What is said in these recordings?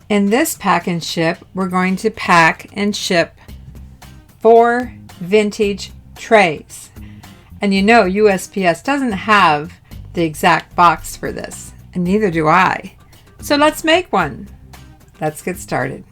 In this pack and ship, we're going to pack and ship 4 vintage trays. And you know USPS doesn't have the exact box for this, and neither do I. So let's make one. Let's get started.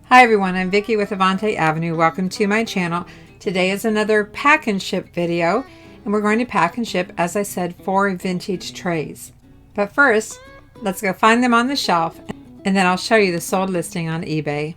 Hi everyone, I'm Vicki with Avante Avenue. Welcome to my channel. Today is another pack and ship video, and we're going to pack and ship, as I said, 4 vintage trays. But first, let's go find them on the shelf, and then I'll show you the sold listing on eBay.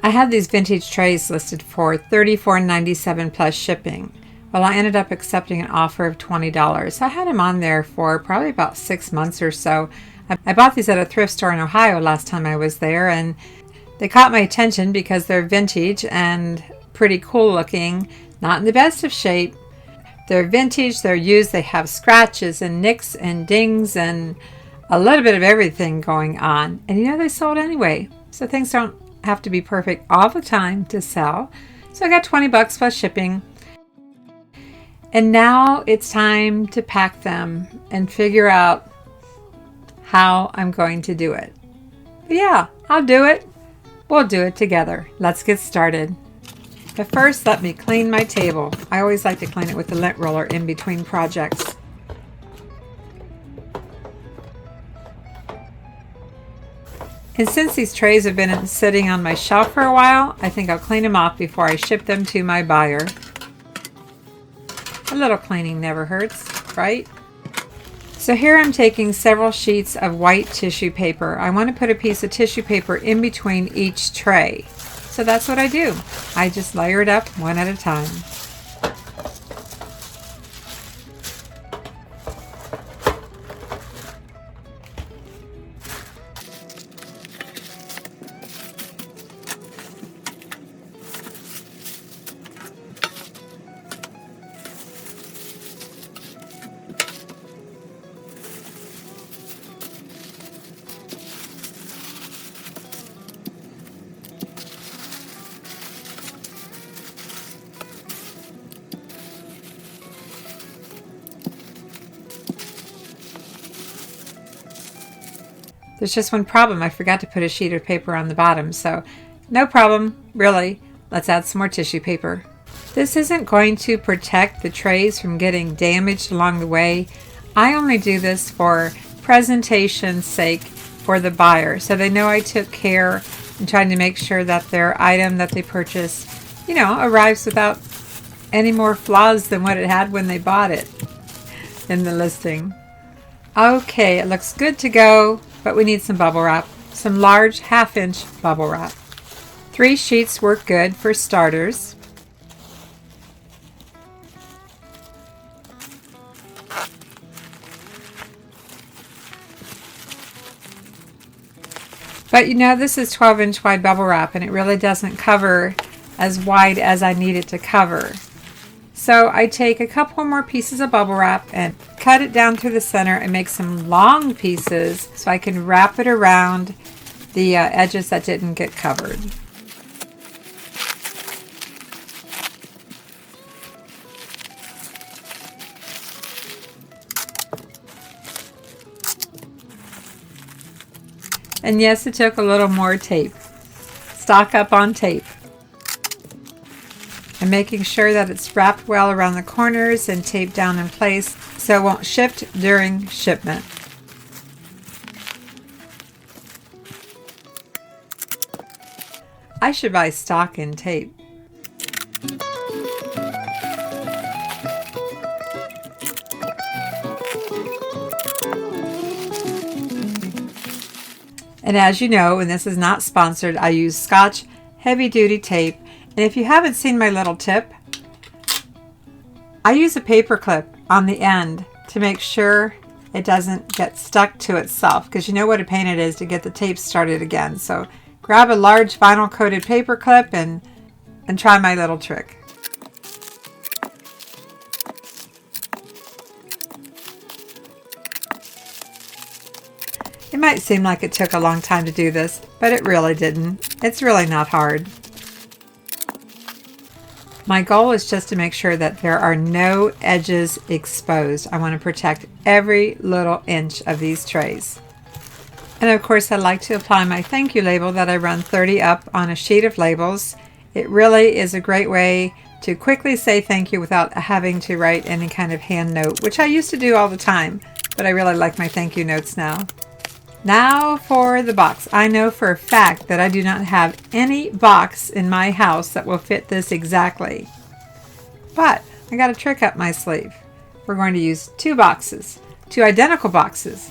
I had these vintage trays listed for $34.97 plus shipping. Well, I ended up accepting an offer of $20. I had them on there for probably about 6 months or so. I bought these at a thrift store in Ohio last time I was there, and they caught my attention because they're vintage and pretty cool looking, not in the best of shape. They're vintage, they're used, they have scratches and nicks and dings and a little bit of everything going on. And you know, they sold anyway, so things don't have to be perfect all the time to sell. So I got $20 plus shipping. And now it's time to pack them and figure out how I'm going to do it. But yeah, I'll do it. We'll do it together. Let's get started. But first, let me clean my table. I always like to clean it with the lint roller in between projects. And since these trays have been sitting on my shelf for a while, I think I'll clean them off before I ship them to my buyer. A little cleaning never hurts, right? So here I'm taking several sheets of white tissue paper. I want to put a piece of tissue paper in between each tray. So that's what I do. I just layer it up one at a time. There's just one problem. I forgot to put a sheet of paper on the bottom, so no problem, really. Let's add some more tissue paper. This isn't going to protect the trays from getting damaged along the way. I only do this for presentation's sake for the buyer, so they know I took care in trying to make sure that their item that they purchase, you know, arrives without any more flaws than what it had when they bought it in the listing. Okay, it looks good to go. But we need some bubble wrap, some large 1/2-inch bubble wrap. 3 sheets work good for starters. But you know, this is 12-inch wide bubble wrap, and it really doesn't cover as wide as I need it to cover. So I take a couple more pieces of bubble wrap and cut it down through the center and make some long pieces so I can wrap it around the edges that didn't get covered. And yes, it took a little more tape. Stock up on tape. And making sure that it's wrapped well around the corners and taped down in place so it won't shift during shipment. I should buy stock in tape. And as you know, and this is not sponsored, I use Scotch heavy duty tape. And if you haven't seen my little tip, I use a paper clip on the end to make sure it doesn't get stuck to itself, because you know what a pain it is to get the tape started again. So grab a large vinyl coated paper clip and try my little trick. It might seem like it took a long time to do this, but it really didn't. It's really not hard. My goal is just to make sure that there are no edges exposed. I want to protect every little inch of these trays. And of course, I like to apply my thank you label that I run 30 up on a sheet of labels. It really is a great way to quickly say thank you without having to write any kind of hand note, which I used to do all the time, but I really like my thank you notes now. Now for the box. I know for a fact that I do not have any box in my house that will fit this exactly. But I got a trick up my sleeve. We're going to use two identical boxes,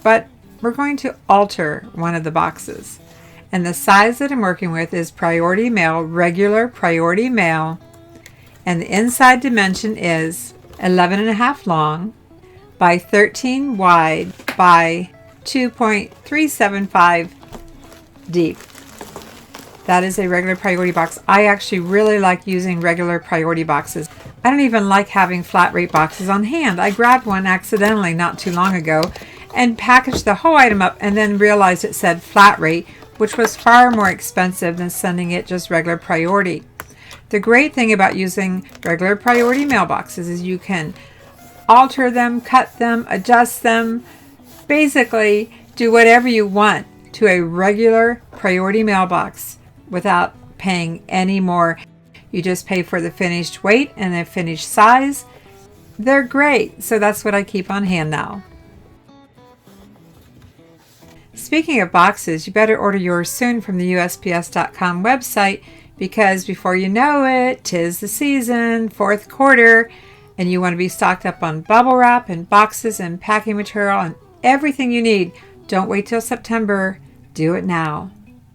but we're going to alter one of the boxes. And the size that I'm working with is Priority Mail, regular Priority Mail. And the inside dimension is 11.5 long by 13 wide by 2.375 deep. That is a regular priority box. I actually really like using regular priority boxes. I don't even like having flat rate boxes on hand. I grabbed one accidentally not too long ago and packaged the whole item up and then realized it said flat rate, which was far more expensive than sending it just regular priority. The great thing about using regular priority mailboxes is you can alter them, cut them, adjust them, basically do whatever you want to a regular priority mailbox without paying any more. You just pay for the finished weight and the finished size. They're great, so that's what I keep on hand now. Speaking of boxes, you better order yours soon from the USPS.com website, because before you know it, 'tis the season, fourth quarter, and you want to be stocked up on bubble wrap and boxes and packing material and everything you need. Don't wait till September. Do it now.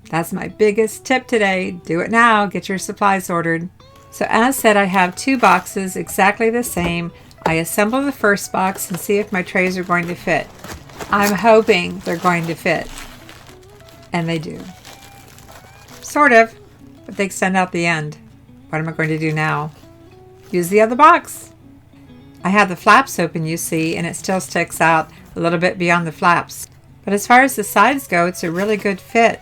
That's my biggest tip today. Do it now. Get your supplies ordered. So as said, I have two boxes exactly the same. I assemble the first box and see if my trays are going to fit. I'm hoping they're going to fit. And they do. Sort of. But they extend out the end. What am I going to do now? Use the other box. I have the flaps open, you see, and it still sticks out a little bit beyond the flaps. But as far as the sides go, it's a really good fit.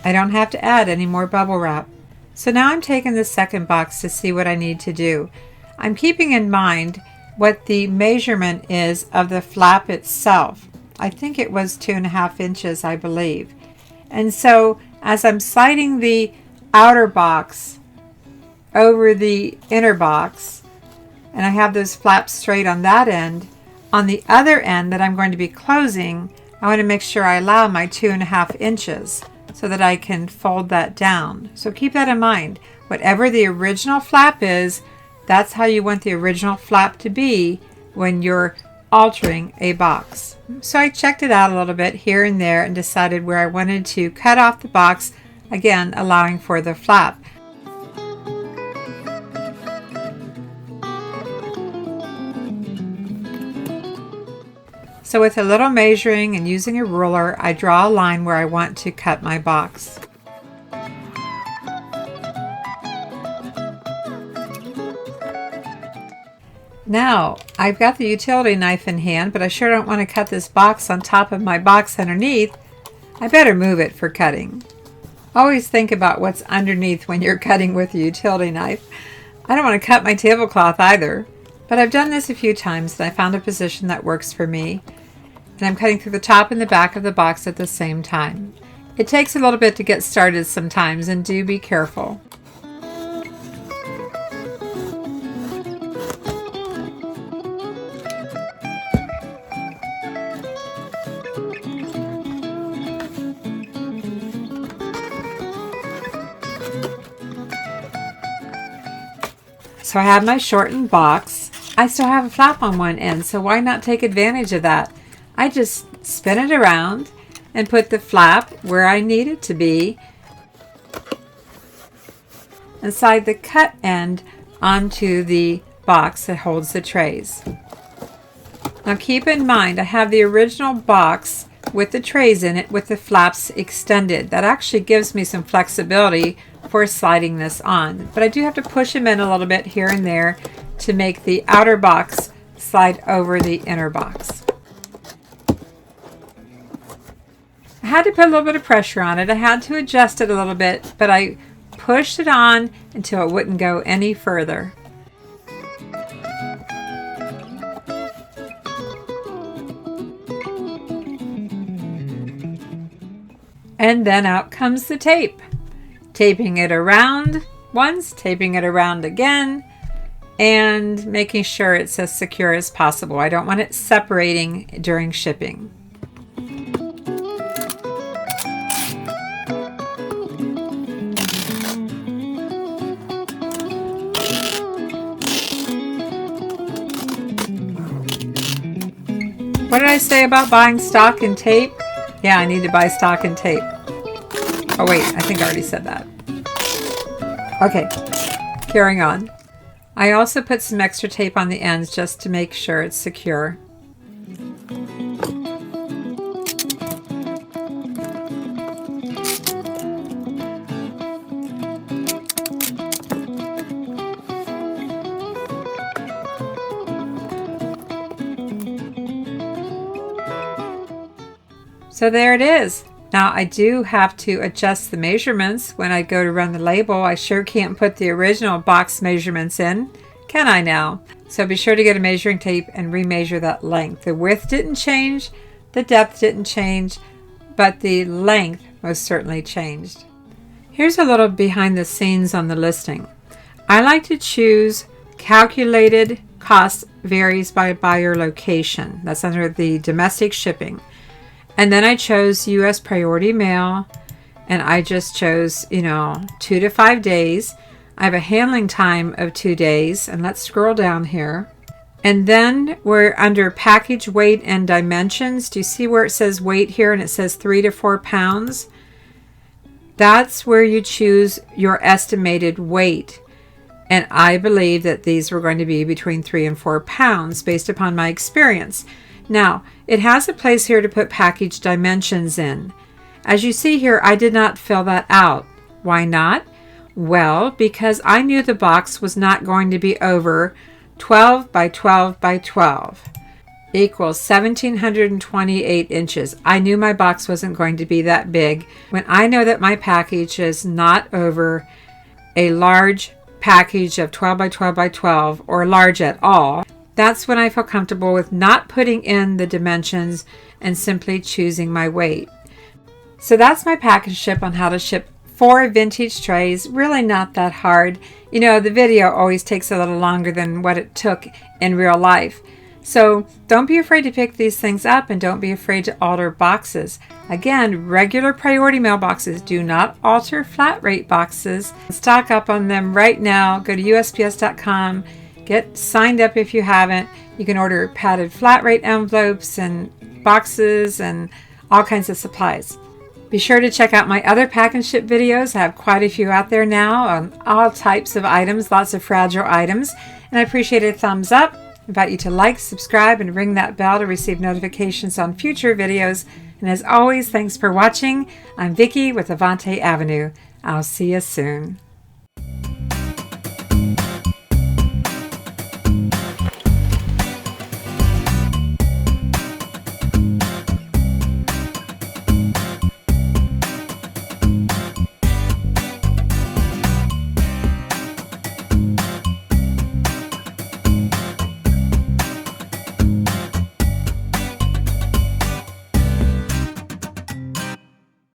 I don't have to add any more bubble wrap. So now I'm taking the second box to see what I need to do. I'm keeping in mind what the measurement is of the flap itself. I think it was 2.5 inches, I believe. And so as I'm sliding the outer box over the inner box, and I have those flaps straight on that end, on the other end that I'm going to be closing, I want to make sure I allow my 2.5 inches so that I can fold that down. So keep that in mind. Whatever the original flap is, that's how you want the original flap to be when you're altering a box. So I checked it out a little bit here and there and decided where I wanted to cut off the box, again allowing for the flap. So with a little measuring and using a ruler, I draw a line where I want to cut my box. Now, I've got the utility knife in hand, but I sure don't want to cut this box on top of my box underneath. I better move it for cutting. Always think about what's underneath when you're cutting with a utility knife. I don't want to cut my tablecloth either, but I've done this a few times and I found a position that works for me. And I'm cutting through the top and the back of the box at the same time. It takes a little bit to get started sometimes, and do be careful. So I have my shortened box. I still have a flap on one end, so why not take advantage of that? I just spin it around and put the flap where I need it to be and slide the cut end onto the box that holds the trays. Now keep in mind, I have the original box with the trays in it with the flaps extended. That actually gives me some flexibility for sliding this on. But I do have to push them in a little bit here and there to make the outer box slide over the inner box. I had to put a little bit of pressure on it. I had to adjust it a little bit, but I pushed it on until it wouldn't go any further. And then out comes the tape. Taping it around once, taping it around again, and making sure it's as secure as possible. I don't want it separating during shipping. What did I say about buying stock and tape? Yeah, I need to buy stock and tape. Oh wait, I think I already said that. Okay, carrying on. I also put some extra tape on the ends just to make sure it's secure. So there it is. Now I do have to adjust the measurements when I go to run the label. I sure can't put the original box measurements in, can I now? So be sure to get a measuring tape and remeasure that length. The width didn't change, the depth didn't change, but the length most certainly changed. Here's a little behind the scenes on the listing. I like to choose calculated cost varies by buyer location. That's under the domestic shipping. And then I chose U.S. priority mail, and I just chose, 2 to 5 days. I have a handling time of 2 days, and let's scroll down here. And then we're under package weight and dimensions. Do you see where it says weight here and it says 3 to 4 pounds? That's where you choose your estimated weight. And I believe that these were going to be between 3 and 4 pounds based upon my experience. Now, it has a place here to put package dimensions in. As you see here, I did not fill that out. Why not? Well, because I knew the box was not going to be over 12 by 12 by 12 equals 1728 inches. I knew my box wasn't going to be that big. When I know that my package is not over a large package of 12 by 12 by 12 or large at all, that's when I feel comfortable with not putting in the dimensions and simply choosing my weight. So that's my package ship on how to ship 4 vintage trays. Really not that hard. The video always takes a little longer than what it took in real life. So don't be afraid to pick these things up and don't be afraid to alter boxes. Again, regular priority mail boxes. Do not alter flat rate boxes. Stock up on them right now. Go to USPS.com. Get signed up if you haven't. You can order padded flat rate envelopes and boxes and all kinds of supplies. Be sure to check out my other pack and ship videos. I have quite a few out there now on all types of items, lots of fragile items. And I appreciate a thumbs up. I invite you to like, subscribe, and ring that bell to receive notifications on future videos. And as always, thanks for watching. I'm Vicki with Avante Avenue. I'll see you soon.